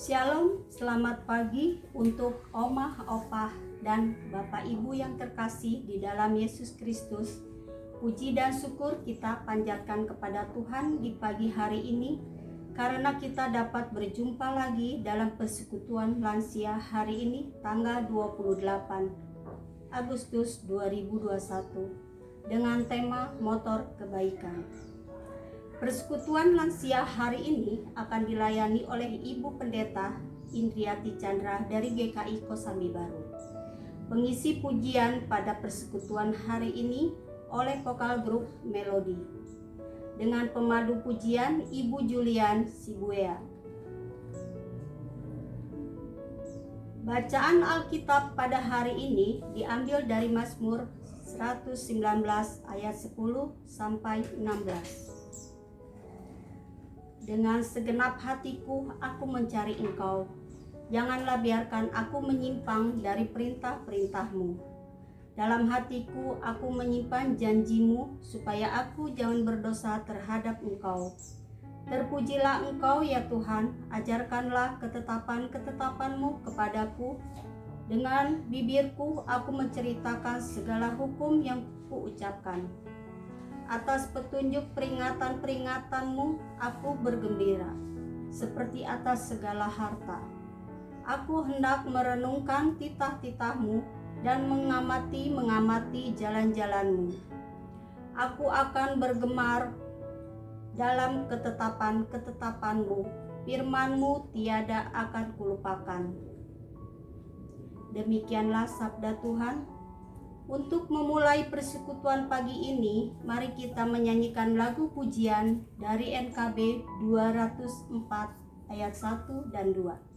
Shalom, selamat pagi untuk omah, opah, dan bapak ibu yang terkasih di dalam Yesus Kristus. Puji dan syukur kita panjatkan kepada Tuhan di pagi hari ini, karena kita dapat berjumpa lagi dalam persekutuan lansia hari ini, tanggal 28 Agustus 2021, dengan tema Motor Kebaikan. Persekutuan lansia hari ini akan dilayani oleh Ibu Pendeta Indriati Chandra dari GKI Kosambi Baru. Pengisi pujian pada persekutuan hari ini oleh vokal grup Melodi. Dengan pemadu pujian Ibu Julian Sibuea. Bacaan Alkitab pada hari ini diambil dari Mazmur 119 ayat 10 sampai 16. Dengan segenap hatiku aku mencari Engkau. Janganlah biarkan aku menyimpang dari perintah-perintah-Mu. Dalam hatiku aku menyimpan janji-Mu supaya aku jangan berdosa terhadap Engkau. Terpujilah Engkau ya Tuhan, ajarkanlah ketetapan-ketetapan-Mu kepadaku. Dengan bibirku aku menceritakan segala hukum yang kuucapkan. Atas petunjuk peringatan-peringatan-Mu aku bergembira, seperti atas segala harta. Aku hendak merenungkan titah-titah-Mu dan mengamati jalan-jalan-Mu. Aku akan bergemar dalam ketetapan-ketetapan-Mu. Firman-Mu tiada akan kulupakan. Demikianlah sabda Tuhan. Untuk memulai persekutuan pagi ini, mari kita menyanyikan lagu pujian dari NKB 204 ayat 1 dan 2.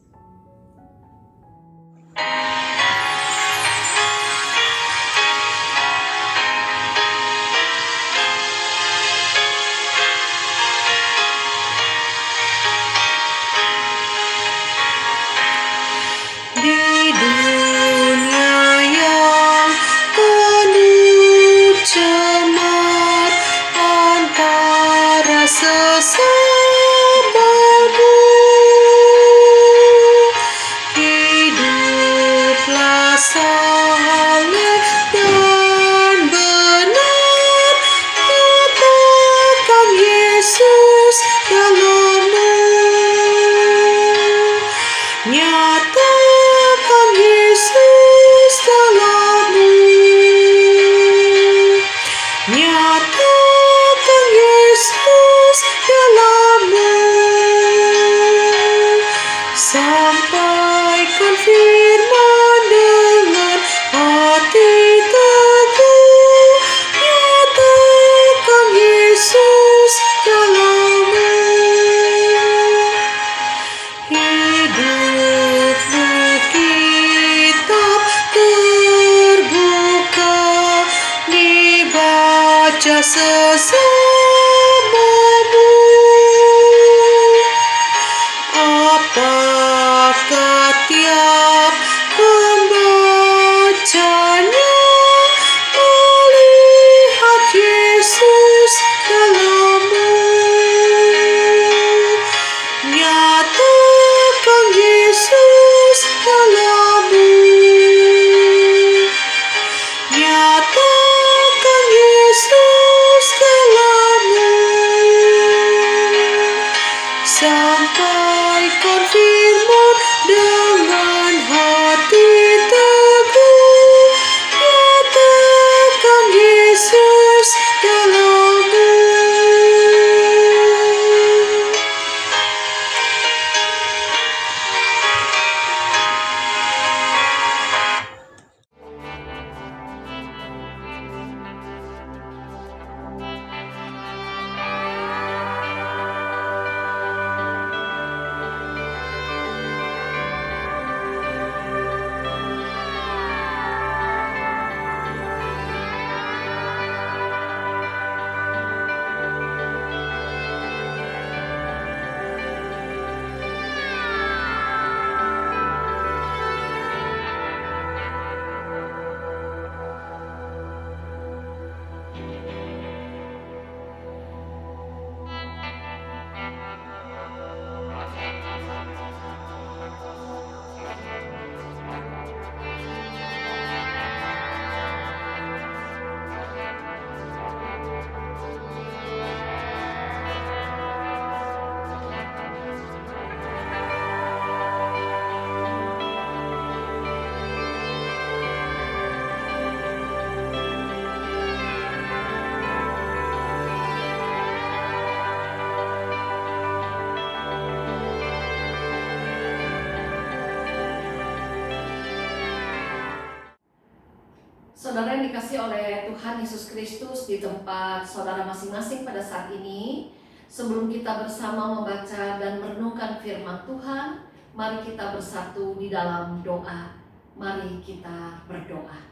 Saudara-saudara yang dikasih oleh Tuhan Yesus Kristus di tempat saudara masing-masing pada saat ini, sebelum kita bersama membaca dan merenungkan firman Tuhan, mari kita bersatu di dalam doa. Mari kita berdoa.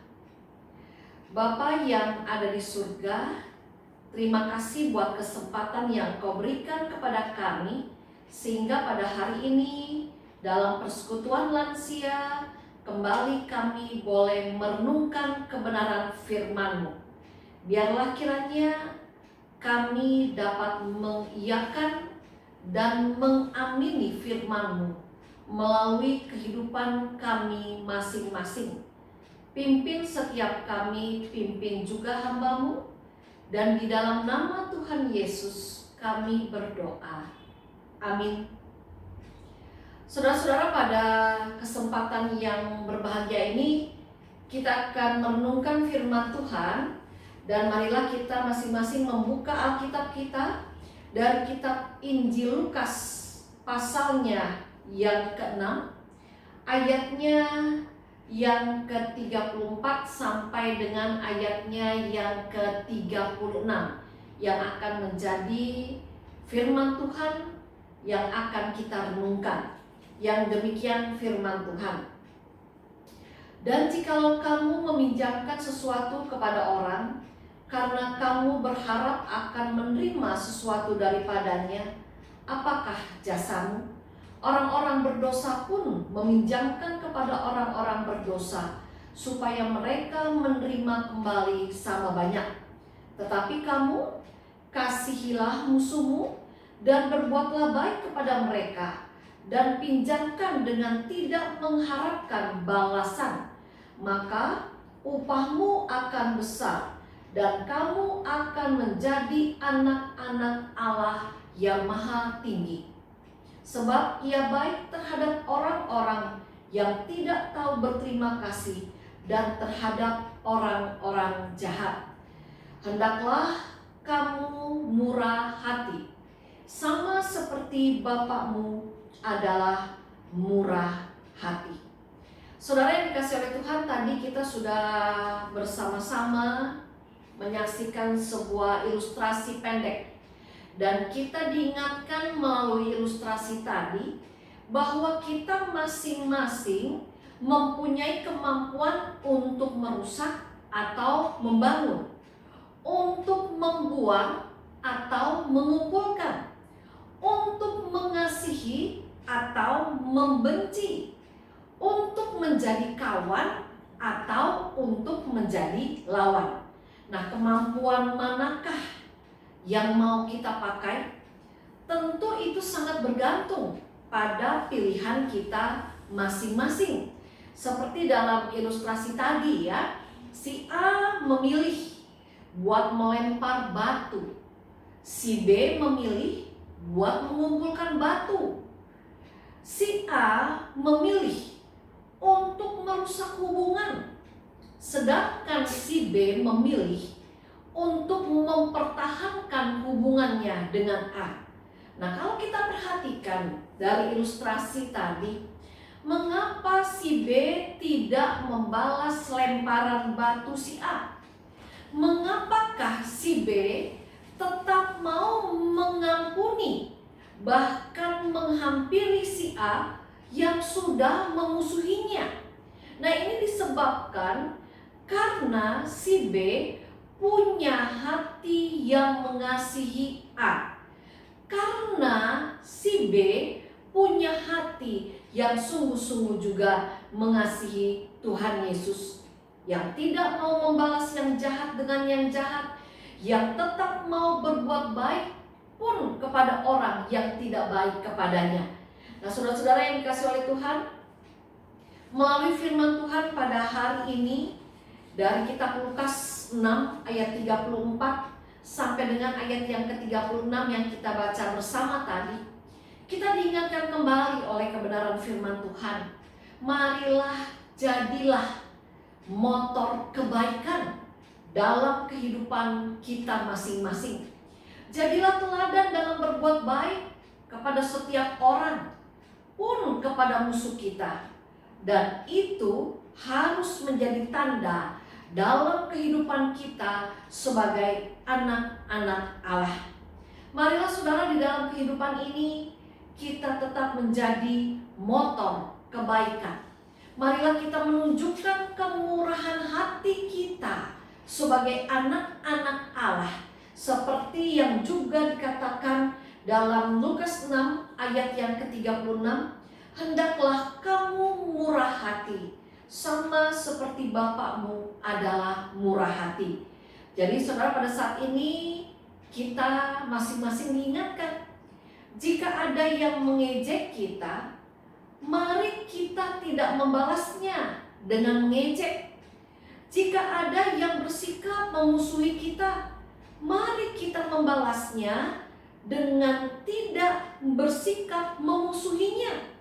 Bapa yang ada di surga, terima kasih buat kesempatan yang Kau berikan kepada kami, sehingga pada hari ini dalam persekutuan lansia, kembali kami boleh merenungkan kebenaran firman-Mu. Biarlah kiranya kami dapat mengiyakan dan mengamini firman-Mu melalui kehidupan kami masing-masing. Pimpin setiap kami, pimpin juga hamba-Mu, dan di dalam nama Tuhan Yesus kami berdoa. Amin. Saudara-saudara, pada kesempatan yang berbahagia ini kita akan merenungkan firman Tuhan, dan marilah kita masing-masing membuka Alkitab kita dari kitab Injil Lukas pasalnya yang ke-6, ayatnya yang ke-34 sampai dengan ayatnya yang ke-36, yang akan menjadi firman Tuhan yang akan kita renungkan. Yang demikian firman Tuhan. Dan jikalau kamu meminjamkan sesuatu kepada orang, karena kamu berharap akan menerima sesuatu daripadanya, apakah jasamu? Orang-orang berdosa pun meminjamkan kepada orang-orang berdosa, supaya mereka menerima kembali sama banyak. Tetapi kamu, kasihilah musuhmu, dan berbuatlah baik kepada mereka, dan pinjamkan dengan tidak mengharapkan balasan, maka upahmu akan besar, dan kamu akan menjadi anak-anak Allah yang maha tinggi. Sebab Ia baik terhadap orang-orang yang tidak tahu berterima kasih, dan terhadap orang-orang jahat. Hendaklah kamu murah hati, sama seperti Bapakmu adalah murah hati. Saudara yang dikasih oleh Tuhan, tadi kita sudah bersama-sama menyaksikan sebuah ilustrasi pendek, dan kita diingatkan melalui ilustrasi tadi bahwa kita masing-masing mempunyai kemampuan untuk merusak atau membangun, untuk membuang atau mengumpulkan, untuk mengasihi atau membenci, untuk menjadi kawan atau untuk menjadi lawan. Nah, kemampuan manakah yang mau kita pakai? Tentu itu sangat bergantung pada pilihan kita masing-masing. Seperti dalam ilustrasi tadi ya, si A memilih buat melempar batu, si B memilih buat mengumpulkan batu. Si A memilih untuk merusak hubungan, sedangkan si B memilih untuk mempertahankan hubungannya dengan A. Nah, kalau kita perhatikan dari ilustrasi tadi, mengapa si B tidak membalas lemparan batu si A? Mengapakah si B tetap mau mengampuni, bahkan menghampiri si A yang sudah memusuhinya? Nah, ini disebabkan karena si B punya hati yang mengasihi A. Karena si B punya hati yang sungguh-sungguh juga mengasihi Tuhan Yesus, yang tidak mau membalas yang jahat dengan yang jahat, yang tetap mau berbuat baik pun kepada orang yang tidak baik kepadanya. Nah, saudara-saudara yang dikasih oleh Tuhan, melalui firman Tuhan pada hari ini dari kitab Lukas 6 ayat 34 sampai dengan ayat yang ke-36 yang kita baca bersama tadi, kita diingatkan kembali oleh kebenaran firman Tuhan. Marilah jadilah motor kebaikan dalam kehidupan kita masing-masing. Jadilah teladan dalam berbuat baik kepada setiap orang, pun kepada musuh kita. Dan itu harus menjadi tanda dalam kehidupan kita sebagai anak-anak Allah. Marilah saudara, di dalam kehidupan ini kita tetap menjadi motor kebaikan. Marilah kita menunjukkan kemurahan hati kita sebagai anak-anak Allah, seperti yang juga dikatakan dalam Lukas 6 ayat yang ke-36, hendaklah kamu murah hati, sama seperti Bapakmu adalah murah hati. Jadi saudara, pada saat ini kita masing-masing diingatkan, jika ada yang mengejek kita, mari kita tidak membalasnya dengan mengejek. Jika ada yang bersikap memusuhi kita, mari kita membalasnya dengan tidak bersikap memusuhinya.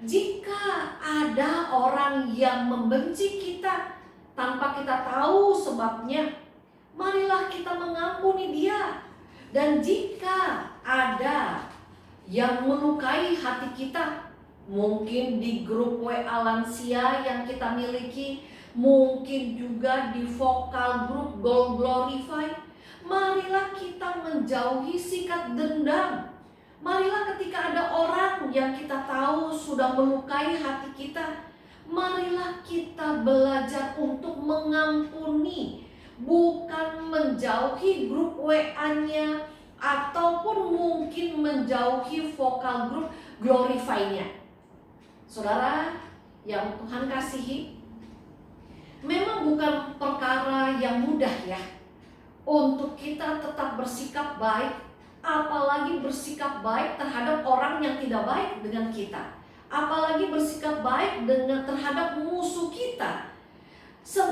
Jika ada orang yang membenci kita tanpa kita tahu sebabnya, marilah kita mengampuni dia. Dan jika ada yang melukai hati kita, mungkin di grup WA lansia yang kita miliki, mungkin juga di vokal grup Gold Glorify, marilah kita menjauhi sikap dendam. Marilah ketika ada orang yang kita tahu sudah melukai hati kita, marilah kita belajar untuk mengampuni, bukan menjauhi grup WA-nya ataupun mungkin menjauhi vokal grup Glorify-nya. Saudara yang Tuhan kasihi, memang bukan perkara yang mudah ya untuk kita tetap bersikap baik, apalagi bersikap baik terhadap orang yang tidak baik dengan kita, apalagi bersikap baik terhadap musuh kita.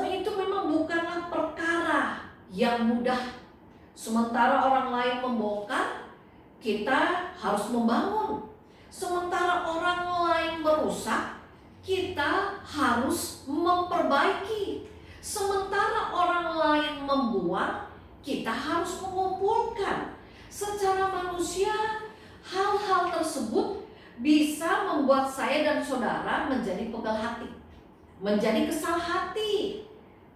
Itu memang bukanlah perkara yang mudah. Sementara orang lain membongkar, kita harus membangun. Sementara orang lain merusak, kita harus memperbaiki. Sementara orang lain membuang, kita harus mengumpulkan. Secara manusia, hal-hal tersebut bisa membuat saya dan saudara menjadi pegal hati, menjadi kesal hati.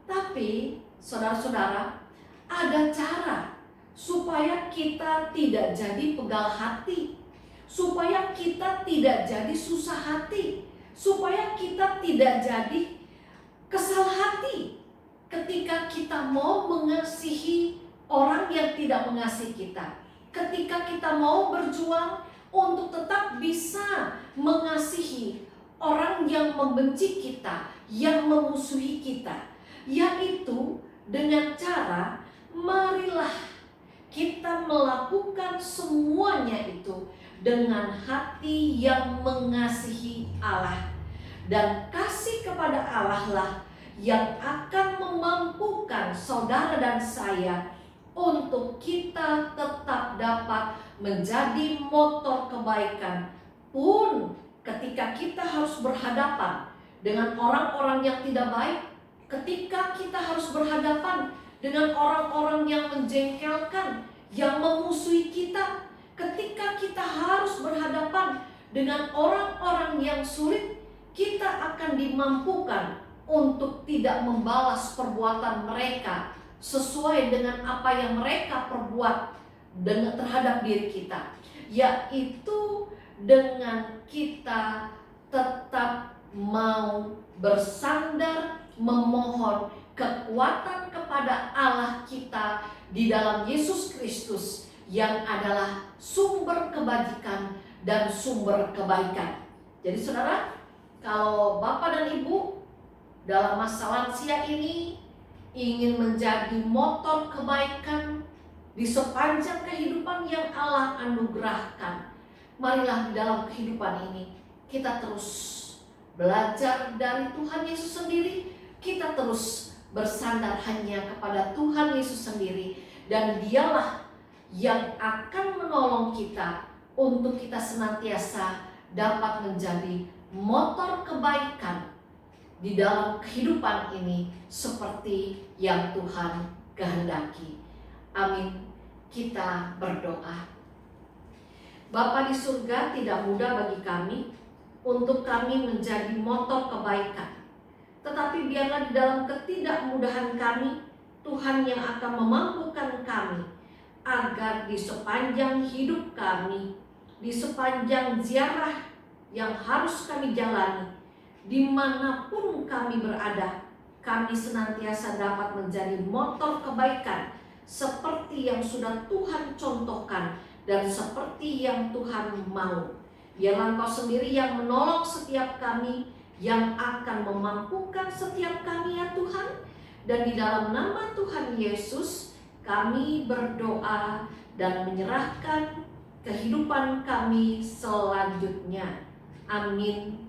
Tapi saudara-saudara, ada cara supaya kita tidak jadi pegal hati, supaya kita tidak jadi susah hati, supaya kita tidak jadi kesal hati ketika kita mau mengasihi orang yang tidak mengasihi kita, ketika kita mau berjuang untuk tetap bisa mengasihi orang yang membenci kita, yang memusuhi kita, yaitu dengan cara marilah kita melakukan semuanya itu dengan hati yang mengasihi Allah. Dan kasih kepada Allah lah yang akan memampukan saudara dan saya untuk kita tetap dapat menjadi motor kebaikan, pun ketika kita harus berhadapan dengan orang-orang yang tidak baik, ketika kita harus berhadapan dengan orang-orang yang menjengkelkan, yang memusuhi kita, ketika kita harus berhadapan dengan orang-orang yang sulit, kita akan dimampukan untuk tidak membalas perbuatan mereka sesuai dengan apa yang mereka perbuat terhadap diri kita, yaitu dengan kita tetap mau bersandar memohon kekuatan kepada Allah kita di dalam Yesus Kristus yang adalah sumber kebajikan dan sumber kebaikan. Jadi saudara, kalau Bapak dan Ibu dalam masa lansia ini ingin menjadi motor kebaikan di sepanjang kehidupan yang Allah anugerahkan, marilah di dalam kehidupan ini kita terus belajar dari Tuhan Yesus sendiri, kita terus bersandar hanya kepada Tuhan Yesus sendiri, dan Dialah yang akan menolong kita untuk kita senantiasa dapat menjadi motor kebaikan di dalam kehidupan ini seperti yang Tuhan kehendaki. Amin. Kita berdoa. Bapa di surga, tidak mudah bagi kami untuk kami menjadi motor kebaikan tetapi biarlah di dalam ketidakmudahan kami, Tuhan yang akan memampukan kami agar di sepanjang hidup kami, di sepanjang ziarah yang harus kami jalani, dimanapun kami berada, kami senantiasa dapat menjadi motor kebaikan seperti yang sudah Tuhan contohkan dan seperti yang Tuhan mau. Biarlah Engkau sendiri yang menolong setiap kami, yang akan memampukan setiap kami ya Tuhan. Dan di dalam nama Tuhan Yesus kami berdoa dan menyerahkan kehidupan kami selanjutnya. Amin.